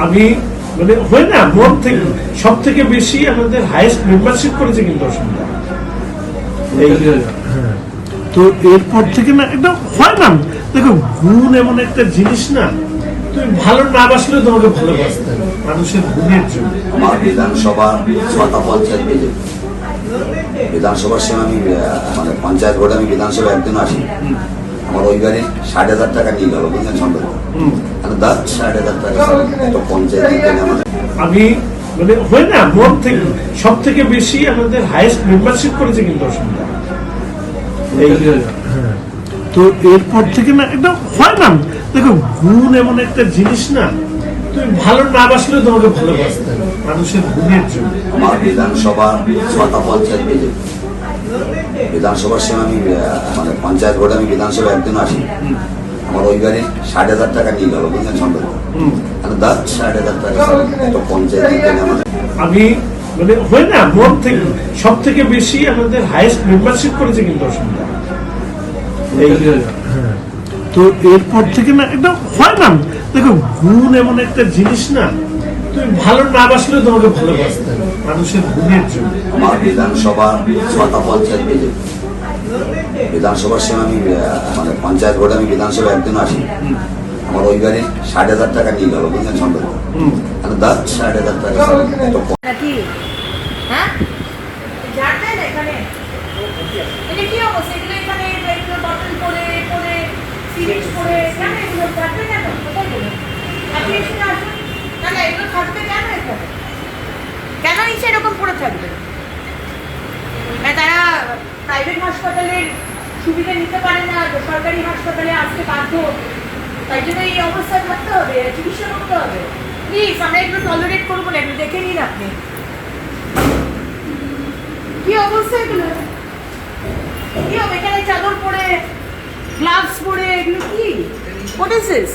আমি মানে হয় না মন থেকে সব থেকে বেশি আমাদের হাইয়েস্ট মেম্বারশিপ করেছে কিন্তু অসুবিধা তো এরপর থেকে না এটা হয় না। দেখো গুণ এমন একটা জিনিস না, তুমি ভালো না বাসলে তোমাকে ভালোবাসতে হবে মানুষের গুণের জন্য। আমার বিধানসভা ৬টা পঞ্চায়েত পেয়েছে। বিধানসভার সময় আমি মানে পঞ্চায়েত ভোটে আমি বিধানসভা একদিন আসি, আমার ওই বাড়ি ৬০,০০০ টাকা নিয়ে গেল বুঝলেন সম্পর্ক ৬০,০০০ টাকা পঞ্চায়েত আমি মানে হয় না মন থেকে সব থেকে বেশি আমাদের হাইয়েস্ট মেম্বারশিপ করেছে কিন্তু অসুবিধা তো এরপর থেকে না এটা হয় না। দেখো গুণ এমন একটা জিনিস না, তুমি ভালো না বাসলে তোমাকে ভালোবাসতে হবে মানুষের গুণের জন্য। আমার বিধানসভা ৬টা পঞ্চায়েত পেয়েছে। বিধানসভার সময় আমি মানে পঞ্চায়েত ভোটে আমি বিধানসভা একদিন আসি, আমার ওই বাড়ি ৬০,০০০ টাকা নিয়ে গেল বুঝলেন সম্পর্ক ৬০,০০০ টাকা পঞ্চায়েত আমি মানে হয় না মন থেকে সব থেকে বেশি আমাদের হাইয়েস্ট মেম্বারশিপ করেছে কিন্তু অসুবিধা তো এরপর থেকে না এটা হয় না। দেখো গুণ এমন একটা জিনিস না, তুমি ভালো না বাসলে তোমাকে ভালোবাসতে হবে মানুষের গুণের জন্য। আমার বিধানসভা ৬টা পঞ্চায়েত পেয়েছে। বিধানসভার সময় আমি মানে পঞ্চায়েত ভোটে আমি বিধানসভা একদিন আসি, আমার ওই বাড়ি ৬০,০০০ টাকা নিয়ে গেল বুঝলেন সম্পর্ক ৬০,০০০ টাকা কেন নিচে এরকম পড়ে থাকবে? তারা প্রাইভেট হাসপাতালের সুবিধা নিতে পারে না, সরকারি হাসপাতালে আসতে বাধ্য, তাই জন্য এই অবস্থায় থাকতে হবে, চিকিৎসা করতে হবে। প্লিজ আমরা একটু টলারেট করবো না, একটু দেখে নিন আপনি কি অবস্থা এগুলো। কি হবে এখানে চাদর পরে গ্লাভস পরে এগুলো কি? What is this?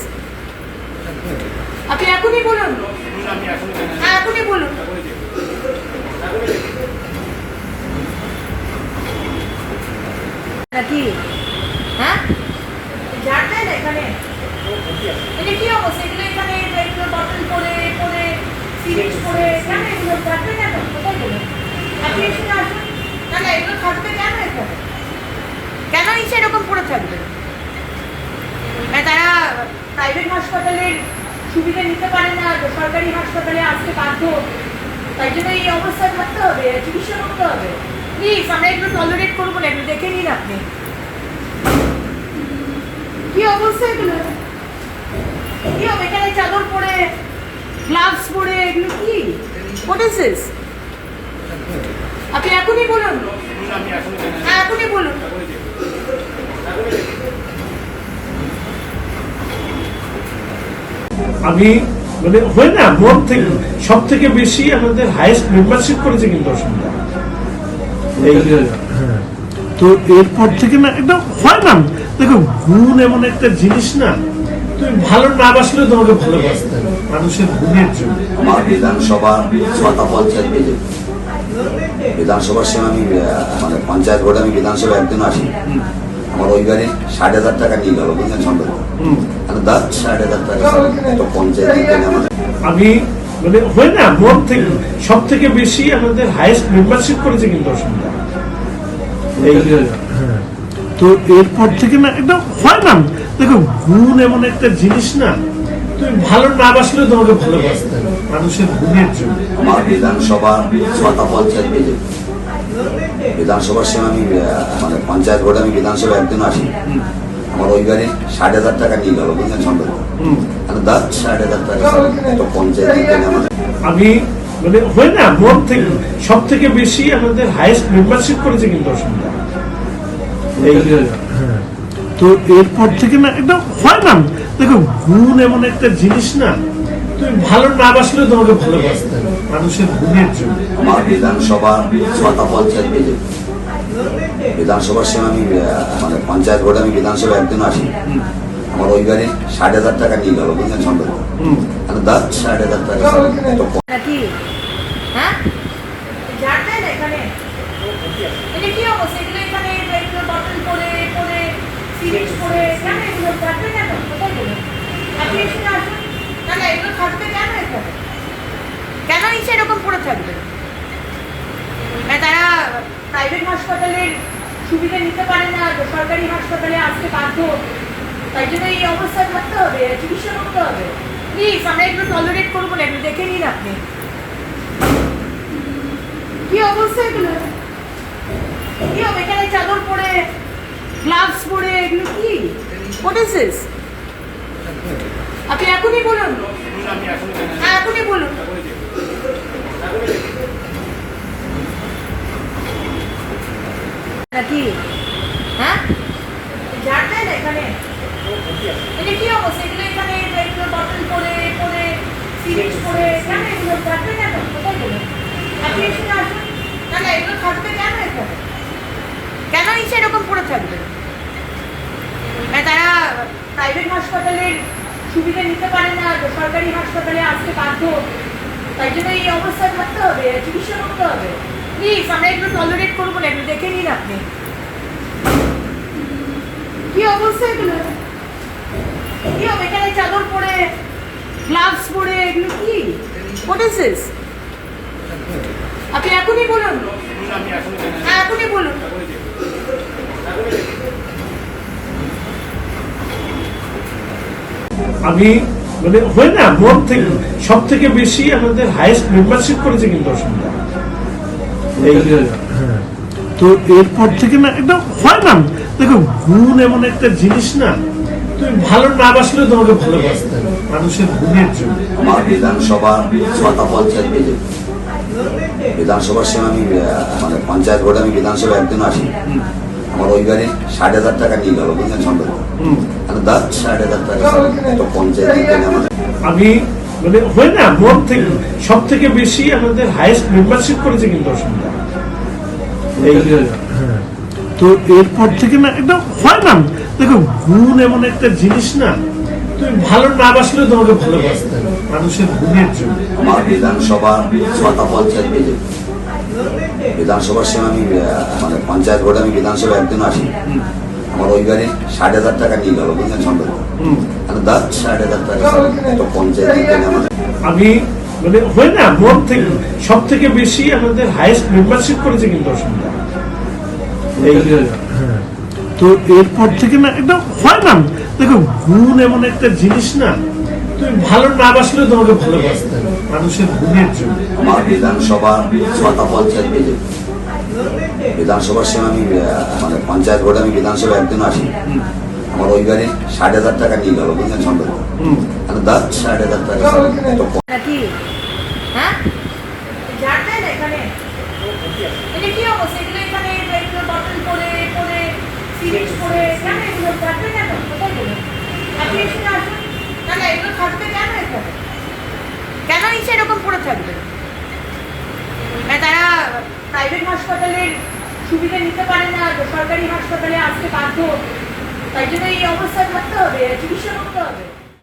আপনি এখনই বলুন, হ্যাঁ এখনই বলুন। নাকি হ্যাঁ ঝাড় দেয় না এখানে? এটা কি অবস্থা এগুলো? এখানে বটল পরে পরে সিরিজ পরে কেন এগুলো থাকবে? কেন কোথায় বলুন? আপনি এখানে আসুন, না না এগুলো থাকবে কেন এখানে? কেন নিচে এরকম পড়ে থাকবে? তারা প্রাইভেট হাসপাতালের সুবিধা নিতে পারে না, সরকারি হাসপাতালে আসতে বাধ্য, তাই জন্য এই অবস্থায় থাকতে হবে, চিকিৎসা করতে হবে। প্লিজ আমরা একটু টলারেট করবো না, একটু দেখে নিন আপনি কি অবস্থা এগুলো। কি হবে এখানে চাদর পরে গ্লাভস পরে এগুলো কি? What is this? আপনি এখনই বলুন, হ্যাঁ এখনই বলুন। আমি মানে হয় না মন থেকে সব থেকে বেশি আমাদের হাইয়েস্ট মেম্বারশিপ করেছে কিন্তু অসুবিধা তো এরপর থেকে না এটা হয় না। দেখো গুণ এমন একটা জিনিস না, তুমি ভালো না বাসলে তোমাকে ভালোবাসতে হবে মানুষের গুণের জন্য। আমার বিধানসভা ৬টা পঞ্চায়েত পেয়েছে। বিধানসভার সময় আমি মানে পঞ্চায়েত ভোটে আমি বিধানসভা একদিন আসি, আমার ওই বাড়ি ৬০,০০০ টাকা নিয়ে গেল বুঝলেন সম্পর্ক ৬০,০০০ টাকা পঞ্চায়েত। আমি মানে হয় না মন থেকে সব থেকে বেশি আমাদের হাইয়েস্ট মেম্বারশিপ করেছে কিন্তু অসুবিধা তো এরপর থেকে না এটা হয় না। দেখো গুণ এমন একটা জিনিস না, তুমি ভালো না বাসলে তোমাকে ভালোবাসতে হবে মানুষের গুণের জন্য। আমার বিধানসভা ৬টা পঞ্চায়েত পেয়েছে। বিধানসভার সময় আমি মানে পঞ্চায়েত ভোটে আমি বিধানসভা একদিন আসি, আমার ওই বাড়ি ৬০,০০০ টাকা নিয়ে গেল বুঝলেন সম্পর্ক ৬০,০০০ টাকা পঞ্চায়েত। আমি মানে হয় না মন থেকে সব থেকে বেশি আমাদের হাইয়েস্ট মেম্বারশিপ করেছে কিন্তু অসুবিধা তো এরপর থেকে না এটা হয় না। দেখো গুণ এমন একটা জিনিস না, তুমি ভালো না বাসলে তোমাকে ভালোবাসতে হবে মানুষের গুণের জন্য। আমার বিধানসভা ৬টা পঞ্চায়েত পেয়েছে। বিধানসভার সময় আমি মানে পঞ্চায়েত ভোটে আমি বিধানসভা একদিন আসি, আমার ওই বাড়ি ৬০,০০০ টাকা নিয়ে গেল বুঝলেন সম্পর্ক ৬০,০০০ টাকা নাকি হ্যাঁ ঝাড় দেয় না এখানে? এটা কি অবস্থা এগুলো? এখানে বটল পরে পরে সিরিজ পরে কেন এগুলো থাকবে? কেন কোথায় বলুন? আপনি এখানে আসুন, না না এগুলো থাকবে কেন এখানে? নিতে পারে না, সরকারি হাসপাতালে আসতে বাধ্য, তাই জন্য এই অবস্থায় থাকতে হবে, চিকিৎসা করতে হবে। প্লিজ আমরা একটু টলারেট করবো না, একটু দেখে নিন আপনি কি অবস্থা এগুলো। কি হবে এখানে চাদর পরে, গ্লাভস পরে, এগুলো কি? What is this? আপনি এখনই বলুন, হ্যাঁ এখনই বলুন। নাকি হ্যাঁ ঝাড় দেয় না এখানে? এটা কি অবস্থা এগুলো? এখানে এগুলো বটল পরে পরে সিরিজ পরে, কেন এগুলো থাকবে? কেন কোথায় গেলো? আপনি এখানে আসুন না, না এগুলো থাকবে কেন এখানে? কেন নিচে এরকম পড়ে থাকবে? তারা প্রাইভেট হাসপাতালের সুবিধা নিতে পারে না, সরকারি হাসপাতালে আসতে বাধ্য, তাই জন্য এই অবস্থায় থাকতে হবে, চিকিৎসা করতে হবে। প্লিজ আমরা একটু টলারেট করবো না, একটু দেখে নিন আপনি কি অবস্থা এগুলো। কি হবে এখানে চাদর পরে, গ্লাভস পরে, এগুলো কি? What is this? আপনি এখনই বলুন, হ্যাঁ এখনই বলুন। আমি মানে হয় না মন থেকে সব থেকে বেশি আমাদের হাইয়েস্ট মেম্বারশিপ করেছে কিন্তু অসুবিধা তো এরপর থেকে না এটা হয় না। দেখো গুণ এমন একটা জিনিস না, তুমি ভালো না বাসলে তোমাকে ভালোবাসতে হবে মানুষের গুণের জন্য। আমার বিধানসভা 6টা পঞ্চায়েত বিজেপি, বিধানসভার সময় আমি মানে পঞ্চায়েত ভোটে আমি বিধানসভা একদিন আসি, আমার ওই গাড়ি 60,000 টাকা নিয়ে গেল, বুঝলেন সম্ভব 60,000 টাকা একটা পঞ্চায়েত আমাদের। আমি মানে হয় না মন থেকে সব থেকে বেশি আমাদের হাইয়েস্ট মেম্বারশিপ করেছে কিন্তু অসুবিধা তো এরপর থেকে না এটা হয় না। দেখো গুণ এমন একটা জিনিস না, তুমি ভালো না বাসলে তোমাকে ভালোবাসতে হবে মানুষের গুণের জন্য। আমার বিধানসভা 6টা পঞ্চায়েত বিজেপি, বিধানসভার সময় আমি মানে পঞ্চায়েত ভোটে আমি বিধানসভা একদিন আসি, আমার ওই গাড়ি 60,000 টাকা নিয়ে গেল, বুঝলেন সম্ভব 60,000 টাকা একটা পঞ্চায়েত আমাদের। আমি মানে হয় না মন থেকে সব থেকে বেশি আমাদের হাইয়েস্ট মেম্বারশিপ করেছে কিন্তু অসুবিধা তো এরপর থেকে না এটা হয় না। দেখো গুণ এমন একটা জিনিস না, তুমি ভালো না বাসলে তোমাকে ভালোবাসতে হবে মানুষের গুণের জন্য। আমার বিধানসভা 6টা পঞ্চায়েত বিজেপি, বিধানসভার সময় আমি মানে পঞ্চায়েত ভোটে আমি বিধানসভা একদিন আসি, আমার ওই গাড়ি 60,000 টাকা নিয়ে গেল, বুঝলেন সম্ভব 60,000 টাকা একটা। নাকি হ্যাঁ ঝাড় দেয় না এখানে? এটা কি অবস্থা এগুলো? এখানে এগুলো বটল পরে পরে সিরিজ পরে, কেন এগুলো থাকবে? কেন কোথায় গেলো? আপনি এখানে আসুন না, না এগুলো থাকবে কেন এখানে? কেন নিচে এরকম পড়ে থাকবে? তারা প্রাইভেট হাসপাতালের সুবিধা নিতে পারে না, সরকারি হাসপাতালে আসতে বাধ্য, তাই জন্য এই অবস্থায় থাকতে হবে, চিকিৎসা করতে হবে।